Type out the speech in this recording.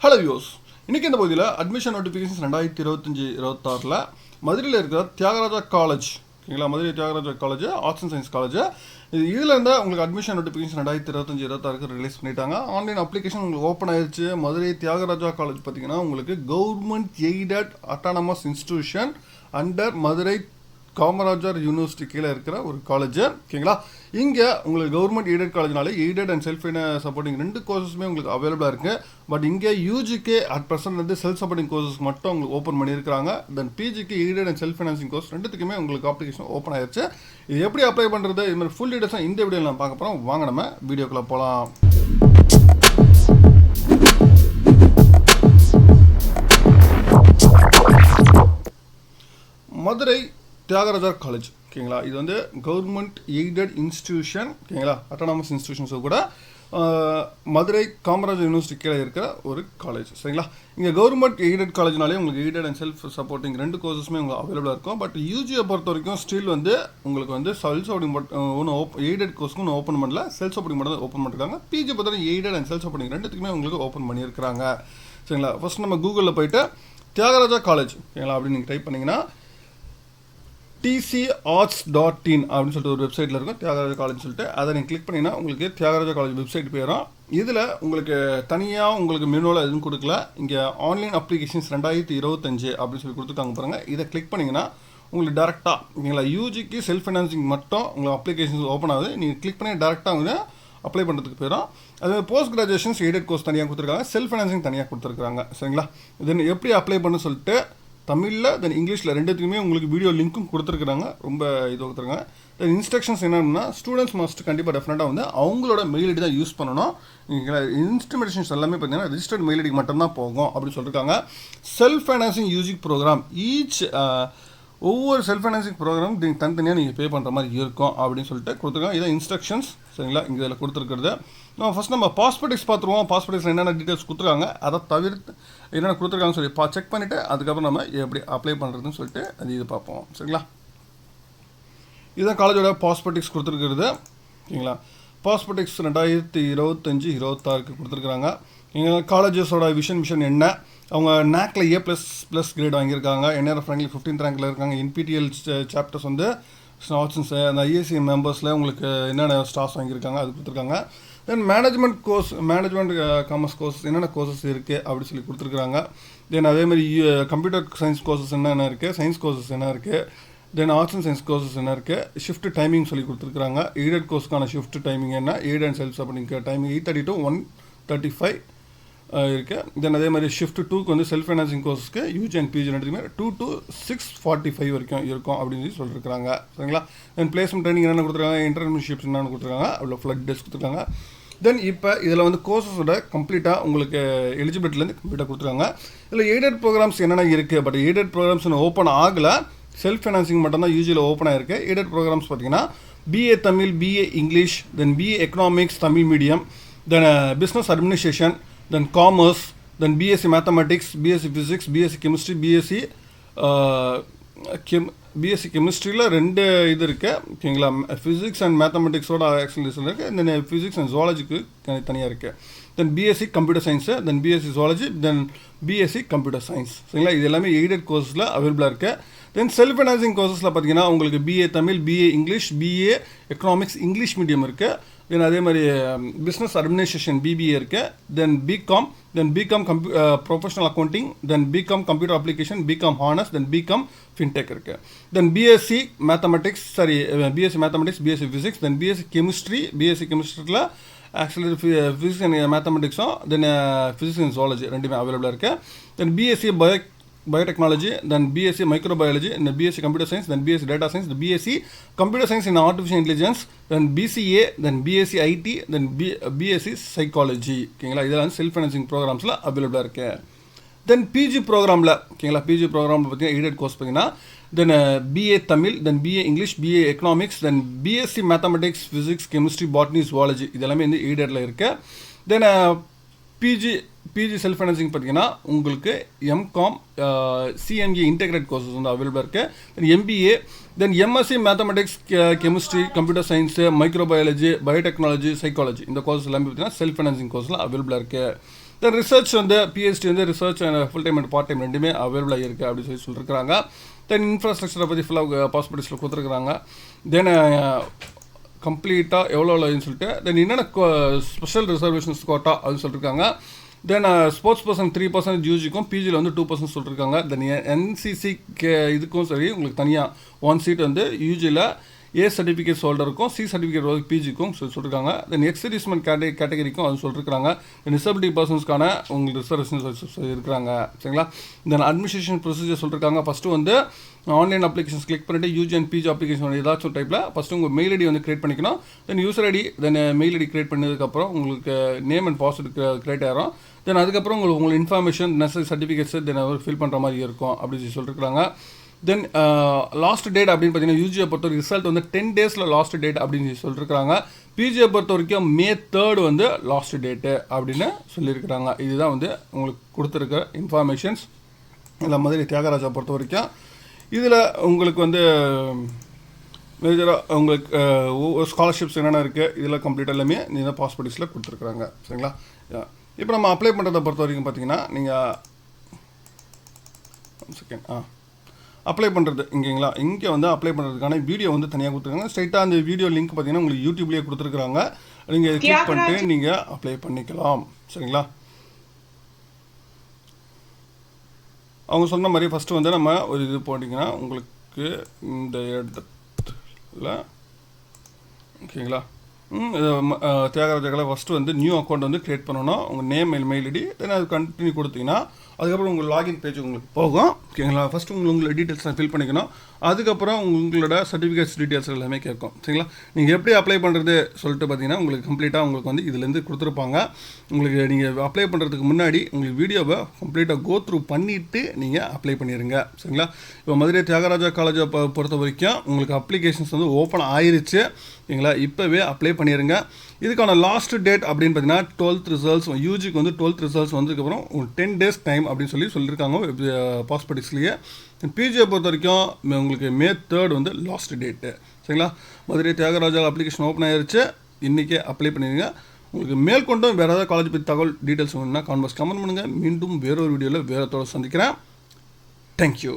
Hello views, இன்றைக்கி இந்த பகுதியில் அட்மிஷன் நோட்டிஃபிகேஷன்ஸ் 2025-26 மதுரையில் இருக்கிற தியாகராஜா காலேஜ், ஓகேங்களா? Madurai Thiagaraja college arts and science college. இதில் இருந்தால் உங்களுக்கு அட்மிஷன் நோட்டிஃபிகேஷன் 2025-26 ரிலீஸ் பண்ணிட்டாங்க. ஆன்லைன் அப்ளிகேஷன் உங்களுக்கு ஓப்பன் ஆயிடுச்சு. மதுரை தியாகராஜா காலேஜ் பார்த்தீங்கன்னா உங்களுக்கு government aided autonomous institution under Madurai Kamarajar university கீழே இருக்கிற ஒரு காலேஜ், ஓகேங்களா? இங்கே உங்களுக்கு கவர்மெண்ட் எய்டட் காலேஜ்னால எய்டட் அண்ட் செல்ஃப் சப்போர்ட்டிங் ரெண்டு கோர்ஸஸுமே உங்களுக்கு அவைலபிளாக இருக்குது. பட் இங்கே யூஜிக்கு அட் ப்ரெசென்ட் வந்து செல்ஃப் சப்போர்ட்டிங் கோர்சஸ் மட்டும் உங்களுக்கு ஓப்பன் பண்ணியிருக்காங்க. தென் பிஜிக்கு aided and self financing course ரெண்டுத்துக்குமே உங்களுக்கு அப்ளிகேஷன் ஓப்பன் ஆயிடுச்சு. இது எப்படி அப்ளை பண்ணுறது, இது மாதிரி ஃபுல் டீட்டெயில்ஸாக இந்த வீடியோவில் நான் பார்க்க போகிறோம். வாங்க நம்ம வீடியோக்குள்ளே போகலாம். மதுரை தியாகராஜர் காலேஜ், ஓகேங்களா? இது வந்து கவர்மெண்ட் எய்டட் இன்ஸ்டிடியூஷன், ஓகேங்களா? அட்டானமஸ் இன்ஸ்டிடியூஷன்ஸை கூட மதுரை காமராஜர் யூனிவர்சிட்டி கீழே இருக்கிற ஒரு காலேஜ், சரிங்களா? இங்கே கவர்மெண்ட் எய்டட் காலேஜ்னாலே உங்களுக்கு எய்டட் அண்ட் செல்ஃப் சப்போர்ட்டிங் ரெண்டு கோர்ஸஸுமே உங்களுக்கு அவைலபிளாக இருக்கும். பட் யூஜியை பொறுத்த வரைக்கும் ஸ்டில் வந்து உங்களுக்கு வந்து செல்ஃப் சப்போர்ட்டிங் ஒன்று எய்டட் கோர்ஸ்க்கு ஒன்று ஓப்பன் பண்ணல, செல்ஃப் சப்போர்ட்டிங் மட்டும் தான் ஓப்பன் பண்ணிருக்காங்க. பிஜி பொறுத்த வரைக்கும் எய்டட் அண்ட் செல்ஃப் சப்போர்ட்டிங் ரெண்டுத்துக்குமே உங்களுக்கு ஓப்பன் பண்ணியிருக்காங்க, சரிங்களா? ஃபர்ஸ்ட் நம்ம கூகுளில் போயிட்டு தியாகராஜா காலேஜ், ஓகேங்களா, அப்படின்னு நீங்கள் டைப் பண்ணிங்கன்னா tcarts.in அப்படின்னு சொல்லிட்டு ஒரு வெப்சைட்டில் இருக்கும், தியாகராஜா காலேஜ் சொல்லிட்டு. அதை நீங்கள் கிளிக் பண்ணிங்கன்னா உங்களுக்கு தியாகராஜா காலேஜ் வெப்சைட் போயிடும். இதில் உங்களுக்கு தனியாக உங்களுக்கு மெனுவில் எதுவும் கொடுக்கல. இங்கே ஆன்லைன் அப்ளிகேஷன்ஸ் 2025 அப்படின்னு சொல்லி கொடுத்துருக்காங்க பாருங்கள். இதை கிளிக் பண்ணிங்கன்னா உங்களுக்கு டேரெக்டாக, ஓகேங்களா, யூஜிக்கு செல்ஃப் ஃபைனான்சிங் மட்டும் உங்களுக்கு அப்ளிகேஷன்ஸ் ஓப்பன் ஆகுது. நீங்கள் கிளிக் பண்ணி டேரெக்டாக வந்து அப்ளை பண்ணுறதுக்கு போயிடும். அது போஸ்ட் கிராஜுவேஷன்ஸ் எய்டட் கோர்ஸ் தனியாக கொடுத்துருக்காங்க, செல்ஃப் ஃபைனான்சிங் தனியாக கொடுத்துருக்காங்க, சரிங்களா? இதன் எப்படி அப்ளை பண்ண சொல்லிட்டு தமிழில் தென் இங்கிலீஷில் ரெண்டுத்துக்குமே உங்களுக்கு வீடியோ லிங்க்கும் கொடுத்துருக்குறாங்க. ரொம்ப இது கொடுத்துருக்காங்க. தென் இன்ஸ்ட்ரக்ஷன்ஸ் என்னன்னா, ஸ்டூடெண்ட்ஸ் மஸ்ட் கண்டிப்பாக டெஃபினட்டாக வந்து அவங்களோட மெயில் ஐடி தான் யூஸ் பண்ணணும். இன்ஸ்ட்ருமெண்டேஷன்ஸ் எல்லாமே பார்த்தீங்கன்னா ரிஜிஸ்டர்ட் மெயில் ஐடிக்கு மட்டும்தான் போகும் அப்படின்னு சொல்லியிருக்காங்க. செல்ஃப் ஃபைனான்சிங் யூஜிக் ப்ரோக்ராம் ஒவ்வொரு செல்ஃப் ஃபைனான்சிங் ப்ரோக்ராம் தனித்தனியாக நீங்கள் பே பண்ணுற மாதிரி இருக்கும் அப்படின்னு சொல்லிட்டு கொடுத்துருக்காங்க. இதான் இன்ஸ்ட்ரக்ஷன்ஸ், சரிங்களா? இங்கே இதில் கொடுத்துருக்கிறது. நம்ம பாஸ்போர்ட்ஸ் பார்த்துருவோம். பாஸ்போர்ட்ஸில் என்னென்ன டீட்டெயில்ஸ் கொடுத்துருக்காங்க, அதை தவிர்த்து என்னென்ன கொடுத்துருக்காங்கன்னு சொல்லி செக் பண்ணிவிட்டு அதுக்கப்புறம் நம்ம எப்படி அப்ளை பண்ணுறதுன்னு சொல்லிட்டு அது இது பார்ப்போம், சரிங்களா? இதுதான் காலேஜோட பாஸ்போர்ட்ஸ் கொடுத்துருக்கிறது, ஓகேங்களா? பாஸ்போர்ட்ஸ் 2025-26 கொடுத்துருக்குறாங்க. எங்கள் காலேஜஸோட மிஷன் என்ன, அவங்க நேக்கில் A++ கிரேட் வாங்கியிருக்காங்க. NRF ரேங்கில் 15th ரேங்கில் இருக்காங்க. NPTEL சாப்டர்ஸ் வந்து ஆப்ஷன்ஸ் அந்த ஐஏசி மெம்பர்ஸில் உங்களுக்கு என்னென்ன ஸ்டாஃப்ஸ் வாங்கியிருக்காங்க அது கொடுத்துருக்காங்க. தென் மேனேஜ்மெண்ட் காமர்ஸ் கோர்ஸ் என்னென்ன கோர்சஸ் இருக்குது அப்படி சொல்லி கொடுத்துருக்குறாங்க. தென் அதேமாதிரி கம்ப்யூட்டர் சயின்ஸ் கோர்சஸ் என்னென்ன இருக்குது, சயின்ஸ் கோர்சஸ் என்ன இருக்குது, then arts and science courses என்ன இருக்குது, ஷிஃப்ட் டைமிங் சொல்லி கொடுத்துருக்குறாங்க. எய்டட் கோர்ஸ்க்கான ஷிஃப்ட் டைமிங் என்ன, eight and self supporting timing 8:30 to 1:35 இருக்குது. தென் அதே மாதிரி ஷிஃப்ட் 2க்கு வந்து செல்ஃப் ஃபைனான்சிங் கோர்ஸ்க்கு யூஜி அண்ட் பிஜி ரெண்டுமே 2 to 6:45 வரைக்கும் இருக்கும் அப்படின்னு சொல்லி சொல்லியிருக்காங்க, சரிங்களா? தென் பிளேஸ்மெண்ட் ட்ரைனிங் என்னென்ன கொடுத்துருக்காங்க, இன்டர்ன்ஷிப்ஸ் என்னென்ன கொடுத்துருக்காங்க, அவ்வளோ ஃப்ளட் டெஸ்ட் கொடுத்துருக்காங்க. தென் இப்போ இதில் வந்து கோர்சஸோட கம்ப்ளீட்டாக உங்களுக்கு எலிஜிபிலிட்டிலேருந்து கம்ப்ளீட்டாக கொடுத்துருக்காங்க. இதில் எய்டட் ப்ரோக்ராம்ஸ் என்னென்ன இருக்குது, பட் எய்டட் ப்ரோக்ராம்ஸ் ஓப்பன் ஆகலை. செல்ஃப் ஃபைனான்சிங் மட்டும்தான் யூஜியில் ஓப்பன் ஆகிருக்கு. எய்டட் ப்ரோக்ராம்ஸ் பார்த்தீங்கன்னா BA தமிழ், BA இங்கிலீஷ், தென் BA எக்கனாமிக்ஸ் தமிழ் மீடியம், தென் பிஸ்னஸ் அட்மினிஸ்ட்ரேஷன், தென் காமர்ஸ், தென் BSc mathematics, BSc physics, BSc chemistry, BSc கெமிஸ்ட்ரியில் 2 இது இருக்குது, ஓகேங்களா? ஃபிசிக்ஸ் அண்ட் மேத்தமெட்டிக்ஸோட ஆக்சுவலிசன் இருக்குது. தென் ஃபிசிக்ஸ் அண்ட் ஜுவாலஜிக்கு தனியாக இருக்குது. தென் BSc கம்ப்யூட்டர் சயின்ஸு, தென் BSc ஜுவாலஜி, தென் BSc computer science, சரிங்களா? இது எல்லாமே எய்டட் கோர்ஸில் அவைலபிளாக இருக்குது. தென் செல்ஃப் ஃபைனான்சிங் கோர்சஸில் பார்த்தீங்கன்னா உங்களுக்கு BA Tamil, BA English, BA economics English medium இருக்குது. தென் அதே மாதிரி பிஸ்னஸ் அட்மினிஸ்ட்ரேஷன் BBA இருக்குது. Then BCom professional accounting, then BCom computer application, BCom honours, then BCom fintech இருக்குது. Then BSc mathematics, BSc physics, then BSc கெமிஸ்ட்ரியில் actually physics and மேத்தமெட்டிக்ஸும், then physics and zoology ரெண்டுமே அவைலபிளாக இருக்குது. Then BSc biotechnology, then BSc microbiology, and then BSc computer science, then BSc data science, then BSc computer science in artificial intelligence, then BCA, then BSc IT, then BSc psychology, ஓகேங்களா? இதெல்லாம் self financing ப்ரோக்ராம்ஸில் அவைலபிளாக இருக்குது. தென் PG ப்ரோக்ராமில், ஓகேங்களா, PG ப்ரோக்ராமில் பார்த்தீங்கன்னா aided course பார்த்தீங்கன்னா தென் BA Tamil, தென் BA English, BA economics, தென் BSc mathematics, physics, chemistry, botany, zoology இதெல்லாமே வந்து எய்டடில் இருக்குது. தென் பிஜி செல்ஃப் ஃபைனான்சிங் பார்த்தீங்கன்னா உங்களுக்கு MCOM, CMA இன்டெகிரேட் கோர்சஸ் வந்து அவைலபிளாக இருக்குது. தென் MBA, தென் MSc mathematics, chemistry, computer science, microbiology, biotechnology, psychology இந்த கோர்ஸ் எல்லாமே பார்த்தீங்கன்னா செல்ஃப் ஃபைனான்சிங் கோர்ஸில் அவைலபிளாக இருக்குது. தென் ரிசர்ச் வந்து பிஹெச்டி வந்து research and full time and part time ரெண்டுமே அவைலபிளாக இருக்குது அப்படின்னு சொல்லியிருக்காங்க. தென் இன்ஃப்ராஸ்ட்ரக்சரை பற்றி ஃபுல்லாக பாசிபிலிட்டிஸில் கொடுத்துருக்குறாங்க. தென் கம்ப்ளீட்டாக எவ்வளோன்னு சொல்லிட்டு தென் என்னென்ன ஸ்பெஷல் ரிசர்வேஷன்ஸ் கோட்டா அப்படின்னு சொல்லியிருக்காங்க. தென் ஸ்போர்ட்ஸ் பர்சன் 3% யூஜிக்கும் பிஜியில் வந்து 2% சொல்லியிருக்காங்க. தென் என்சிசி இதுக்கும் சரி உங்களுக்கு தனியாக 1 சீட் வந்து யூஜியில் ஏ சர்டிஃபிகேட்ஸ் ஹோல்டருக்கும் சி சர்டிஃபிகேட் வந்து பிஜிக்கும் சொல்லியிருக்காங்க. தென் எக்ஸர்வீஸ்மென்ட் கேட்டகரிக்கும் அது சொல்லியிருக்காங்க. டிசபிலிட்டி பர்சன்ஸ்க்கான உங்களுக்கு ரிசர்வேஷன்ஸ் இருக்கிறாங்க. சரிங்களா. தென் அட்மினிஸ்ட்ரேஷன் ப்ரொசீஜர் சொல்லியிருக்காங்க. ஃபஸ்ட்டு வந்து ஆன்லைன் அப்ளிகேஷன்ஸ் கிளிக் பண்ணிட்டு யூஜி அண்ட் பிஜி அப்ளிகேஷன் ஏதாச்சும் டைப்பில் ஃபஸ்ட்டு உங்கள் மெயில் ஐடி வந்து கிரியேட் பண்ணிக்கணும். Then user ID then mail ID create பண்ணதுக்கப்புறம் உங்களுக்கு நேம் அண்ட் பாஸ்வேர்டு கிரியேட் ஆகிரும். தென் அதுக்கப்புறம் உங்களுக்கு இன்ஃபர்மேஷன் நெசசரி சர்டிஃபிகேட்ஸ் தென் ஃபில் பண்ணுற மாதிரி இருக்கும் அப்படின்னு சொல்லியிருக்காங்க. தென் லாஸ்ட் டேட் அப்படின்னு பார்த்தீங்கன்னா யூஜியை பொறுத்த வரைக்கும் ரிசல்ட் வந்து 10 டேஸில் லாஸ்ட் டேட் அப்படின்னு சொல்லியிருக்காங்க. பிஜியை பொறுத்த வரைக்கும் May 3 வந்து லாஸ்ட் டேட்டு அப்படின்னு சொல்லியிருக்கிறாங்க. இதுதான் வந்து உங்களுக்கு கொடுத்துருக்க இன்ஃபர்மேஷன்ஸ். இந்த மாதிரி தியாகராஜா பொறுத்த வரைக்கும் இதில் உங்களுக்கு வந்து மேஜராக உங்களுக்கு ஸ்காலர்ஷிப்ஸ் என்னென்ன இருக்குது இதில் கம்ப்ளீட்டாக எல்லாமே நீங்கள் பாஸ்போர்ட்டிஸில் கொடுத்துருக்குறாங்க. சரிங்களா. இப்போ நம்ம அப்ளை பண்ணுறதை பொறுத்த வரைக்கும் பார்த்தீங்கன்னா நீங்கள் அப்ளை பண்ணுறது இங்கேங்களா, இங்கே வந்து அப்ளை பண்ணுறதுக்கான வீடியோ வந்து தனியாக கொடுத்துருக்காங்க. ஸ்ட்ரைட்டாக அந்த வீடியோ லிங்க் பார்த்தீங்கன்னா உங்களுக்கு யூடியூப்லேயே கொடுத்துருக்குறாங்க. நீங்கள் கிளிக் பண்ணிட்டு நீங்கள் அப்ளை பண்ணிக்கலாம். சரிங்களா. அவங்க சொன்ன மாதிரி ஃபஸ்ட்டு வந்து நம்ம ஒரு இது போட்டிங்கன்னா உங்களுக்கு இந்த இடத்துல ஓகேங்களா. தியாகராஜாவில் ஃபஸ்ட்டு வந்து நியூ அக்கௌண்ட் வந்து க்ரியேட் பண்ணணும். உங்கள் நேம் மெயில் ஐடி தென் அது கண்டினியூ கொடுத்தீங்கன்னா அதுக்கப்புறம் உங்கள் லாகின் பேஜ் உங்களுக்கு போகும். ஓகேங்களா. ஃபஸ்ட்டு உங்களோட டீட்டெயில்ஸ்லாம் ஃபில் பண்ணிக்கணும். அதுக்கப்புறம் உங்களோட சர்டிஃபிகேட்ஸ் டீட்டெயில்ஸ் எல்லாமே கேட்கும். சரிங்களா. நீங்கள் எப்படி அப்ளை பண்ணுறது சொல்லிட்டு பார்த்தீங்கன்னா உங்களுக்கு கம்ப்ளீட்டாக உங்களுக்கு வந்து இதுலேருந்து கொடுத்துருப்பாங்க. உங்களுக்கு நீங்கள் அப்ளை பண்ணுறதுக்கு முன்னாடி உங்களுக்கு வீடியோவை கம்ப்ளீட்டாக கோ த்ரூ பண்ணிவிட்டு நீங்கள் அப்ளை பண்ணிடுங்க. சரிங்களா. இப்போ மதுரை தியாகராஜா காலேஜை பொறுத்த வரைக்கும் உங்களுக்கு அப்ளிகேஷன்ஸ் வந்து ஓப்பன் ஆயிருச்சு. ஓகேங்களா. இப்போவே அப்ளை பண்ணிடுங்க. இதுக்கான லாஸ்ட் டேட் அப்படின்னு பார்த்தீங்கன்னா 12th ரிசல்ட்ஸ் யூஜிக்கு வந்து 12th ரிசல்ட்ஸ் வந்ததுக்கப்புறம் 10 days டைம் அப்படின்னு சொல்லியிருக்காங்க பாஸ்போர்ட்டிக்ஸ்லேயே. பிஜியை பொறுத்த வரைக்கும் உங்களுக்கு May 3 வந்து லாஸ்ட் டேட்டு. சரிங்களா. மதுரை தியாகராஜா அப்ளிகேஷன் ஓப்பன் ஆயிருச்சு. இன்றைக்கே அப்ளை பண்ணிடுங்க. உங்களுக்கு மேற்கொண்டும் வேறு ஏதாவது காலேஜ் பற்றி தகவல் டீட்டெயில்ஸ் வேணும்னா கமெண்ட் பண்ணுங்கள். மீண்டும் வேறொரு வீடியோவில் வேறத்தோடு சந்திக்கிறேன். தேங்க்யூ.